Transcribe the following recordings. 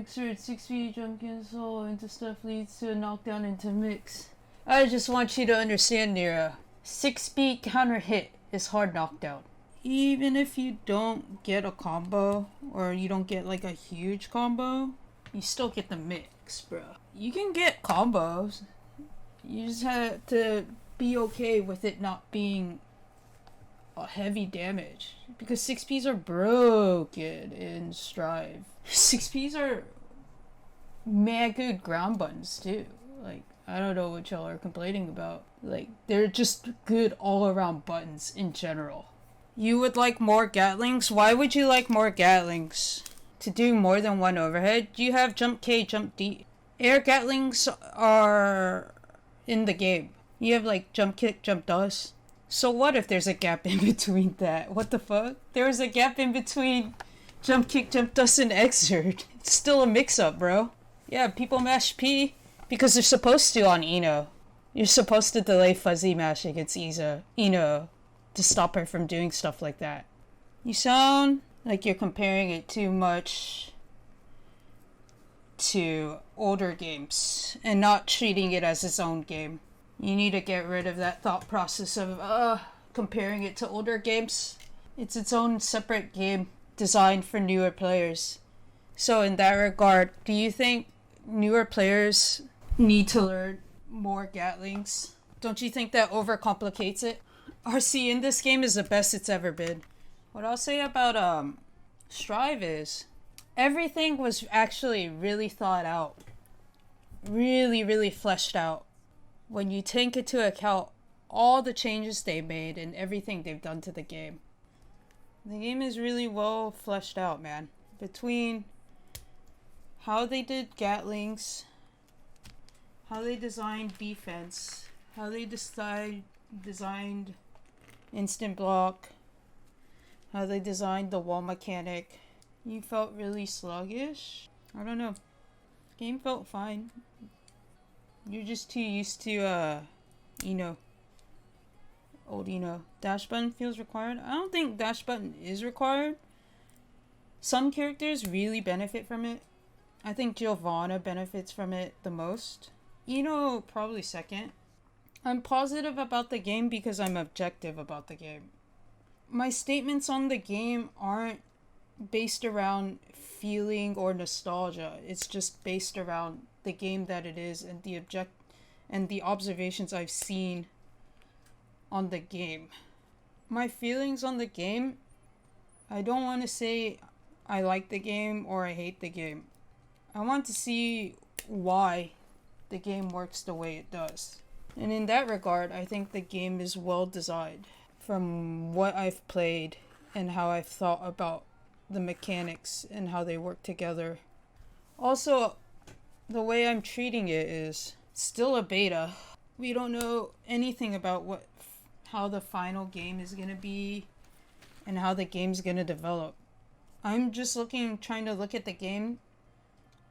Mixer 6 feet jump cancel into stuff leads to a knockdown into mix. I just want you to understand, Nira. 6 speed counter hit is hard knockdown. Even if you don't get a combo, or you don't get like a huge combo, you still get the mix, bro. You can get combos. You just have to be okay with it not being a heavy damage. Because 6Ps are broken in Strive. 6Ps are mad good ground buttons too. Like, I don't know what y'all are complaining about. Like, they're just good all around buttons in general. You would like more Gatlings? Why would you like more Gatlings? To do more than one overhead? You have jump K, jump D. Air Gatlings are in the game. You have like jump kick, jump dust. So what if there's a gap in between that? What the fuck? There's a gap in between jump kick, jump dust, and exert. It's still a mix-up, bro. Yeah, people mash P because they're supposed to on Ino. You're supposed to delay fuzzy mash against Ino to stop her from doing stuff like that. You sound like you're comparing it too much to older games and not treating it as its own game. You need to get rid of that thought process of comparing it to older games. It's its own separate game designed for newer players. So in that regard, do you think newer players need to learn more Gatlings? Don't you think that overcomplicates it? RC in this game is the best it's ever been. What I'll say about Strive is everything was actually really thought out. Really fleshed out. When you take into account all the changes they made and everything they've done to the game. The game is really well fleshed out, man. Between how they did Gatlings, how they designed defense, how they designed instant block, how they designed the wall mechanic. You felt really sluggish? I don't know. Game felt fine. You're just too used to, old Eno. Dash button feels required. I don't think dash button is required. Some characters really benefit from it. I think Giovanna benefits from it the most. Eno probably second. I'm positive about the game because I'm objective about the game. My statements on the game aren't based around feeling or nostalgia. It's just based around the game that it is and the observations I've seen on the game. My feelings on the game, I don't want to say I like the game or I hate the game. I want to see why the game works the way it does. And in that regard, I think the game is well designed from what I've played and how I've thought about the mechanics and how they work together. Also, the way I'm treating it is still a beta. We don't know anything about how the final game is going to be and how the game's going to develop. I'm just trying to look at the game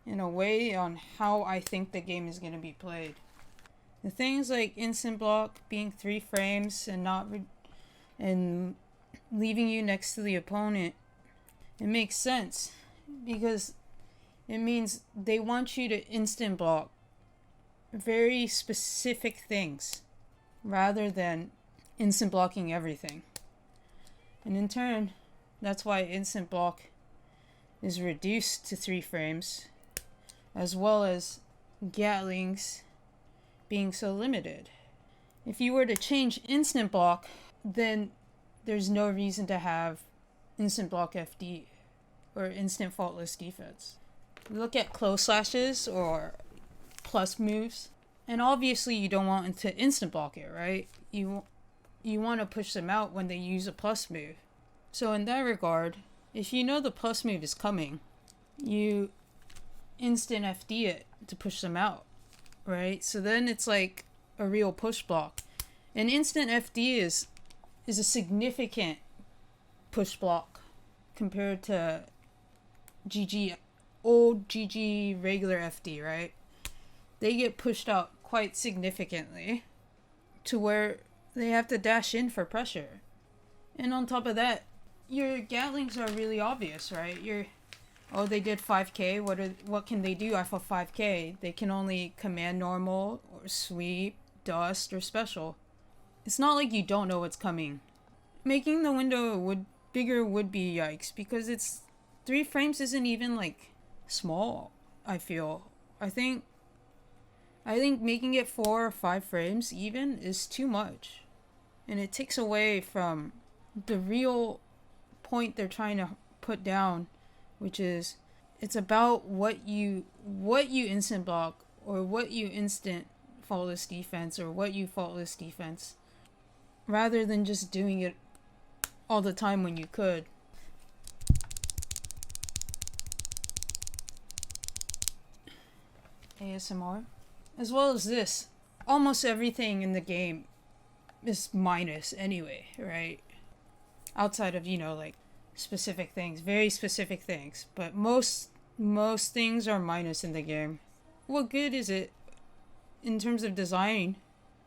in a way on how I think the game is going to be played. The things like instant block being 3 frames and leaving you next to the opponent, it makes sense because it means they want you to instant block very specific things rather than instant blocking everything. And in turn, that's why instant block is reduced to 3 frames, as well as Gatlings being so limited. If you were to change instant block, then there's no reason to have instant block FD or instant faultless defense. Look at close slashes or plus moves, and obviously you don't want to instant block it, right? You want to push them out when they use a plus move. So in that regard, if you know the plus move is coming, you instant FD it to push them out, right? So then it's like a real push block. And instant FD is a significant push block compared to old GG regular FD, right? They get pushed out quite significantly to where they have to dash in for pressure. And on top of that, your Gatlings are really obvious, right? Oh, they did 5k. What can they do off of 5k? They can only command normal or sweep, dust, or special. It's not like you don't know what's coming. Making the window bigger would be yikes, because it's 3 frames isn't even like small, I feel. I think making it 4 or 5 frames even is too much. And it takes away from the real point they're trying to put down, which is it's about what you instant block, or what you instant faultless defense, or what you faultless defense, rather than just doing it all the time when you could. ASMR. As well as this, almost everything in the game is minus anyway, right? Outside of, like specific things, very specific things, but most things are minus in the game. What good is it in terms of design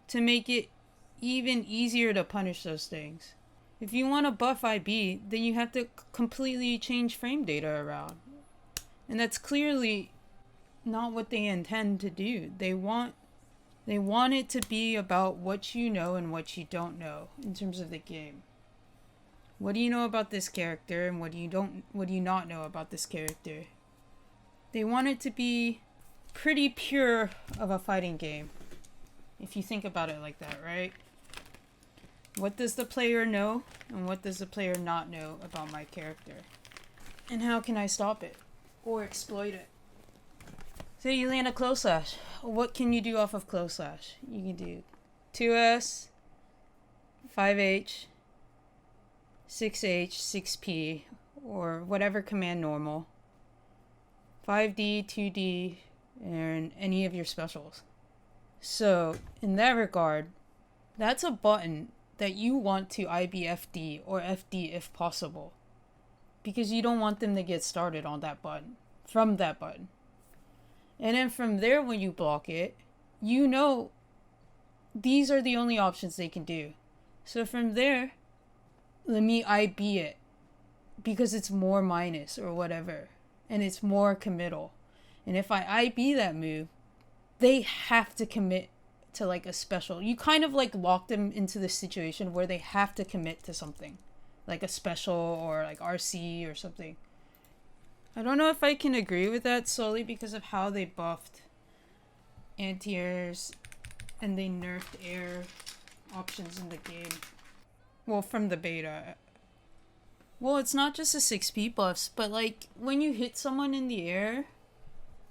to make it even easier to punish those things? If you want to buff IB, then you have to completely change frame data around. And that's clearly not what they intend to do. They want it to be about what you know and what you don't know in terms of the game. What do you know about this character, and what do you not know about this character? They want it to be pretty pure of a fighting game, if you think about it like that, right? What does the player know, and what does the player not know about my character? And how can I stop it or exploit it? Say you land a close slash. What can you do off of close slash? You can do 2S, 5H, 6H, 6P, or whatever command normal, 5D, 2D, and any of your specials. So, in that regard, that's a button that you want to IBFD or FD if possible, because you don't want them to get started on that button, from that button. And then from there, when you block it, you know these are the only options they can do. So from there, let me IB it, because it's more minus or whatever, and it's more committal. And if I IB that move, they have to commit to like a special. You kind of like lock them into this situation where they have to commit to something, like a special or like RC or something. I don't know if I can agree with that solely because of how they buffed anti-airs and they nerfed air options in the game. Well, from the beta. Well, it's not just the 6P buffs, but like when you hit someone in the air,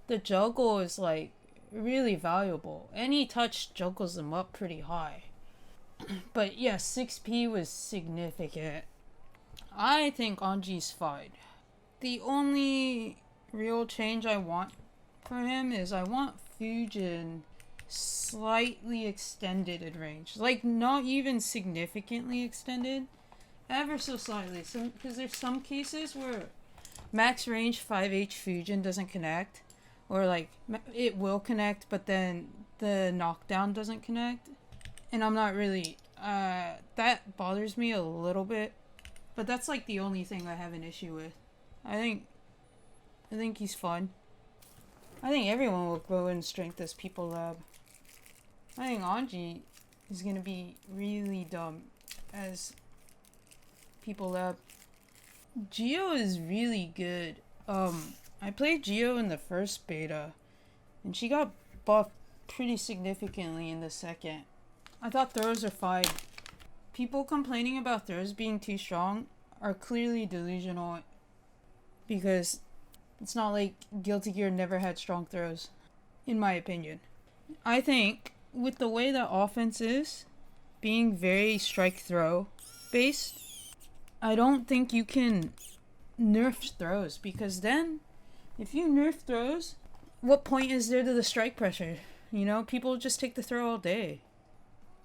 the juggle is like really valuable. Any touch juggles them up pretty high. But yeah, 6P was significant. I think Anji's fine. The only real change I want for him is I want Fujin slightly extended in range. Like, not even significantly extended. Ever so slightly. So, because there's some cases where max range 5H Fujin doesn't connect. Or, like, it will connect, but then the knockdown doesn't connect. And I'm not really... that bothers me a little bit. But that's, like, the only thing I have an issue with. I think he's fun. I think everyone will grow in strength as People Lab. I think Anji is gonna be really dumb as People Lab. Geo is really good. I played Geo in the first beta, and she got buffed pretty significantly in the second. I thought throws are fine. People complaining about throws being too strong are clearly delusional, because it's not like Guilty Gear never had strong throws, in my opinion. I think with the way the offense is, being very strike throw based, I don't think you can nerf throws, because then if you nerf throws, what point is there to the strike pressure? You know, people just take the throw all day.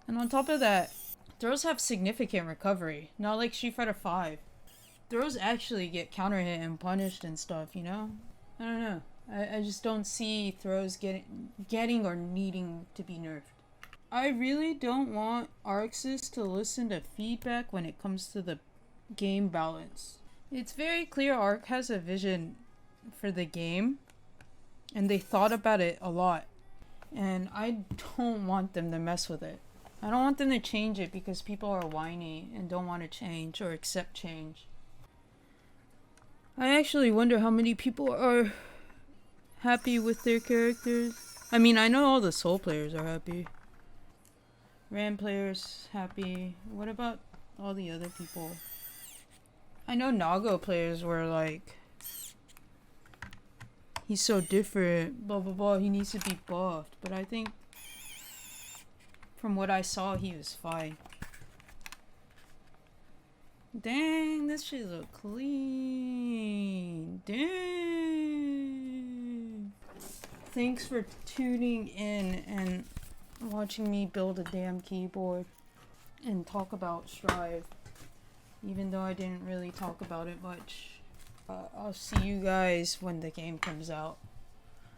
And on top of that, throws have significant recovery, not like Street Fighter 5. Throws actually get counter hit and punished and stuff, you know? I don't know. I just don't see throws getting or needing to be nerfed. I really don't want Arxis to listen to feedback when it comes to the game balance. It's very clear Arc has a vision for the game, and they thought about it a lot. And I don't want them to mess with it. I don't want them to change it because people are whiny and don't want to change or accept change. I actually wonder how many people are happy with their characters. I mean, I know all the Soul players are happy. Ram players happy. What about all the other people? I know Nago players were like, he's so different, blah blah blah, he needs to be buffed. But I think from what I saw, he was fine. Dang, this shit look clean. Dang. Thanks for tuning in and watching me build a damn keyboard and talk about Strive. Even though I didn't really talk about it much. I'll see you guys when the game comes out.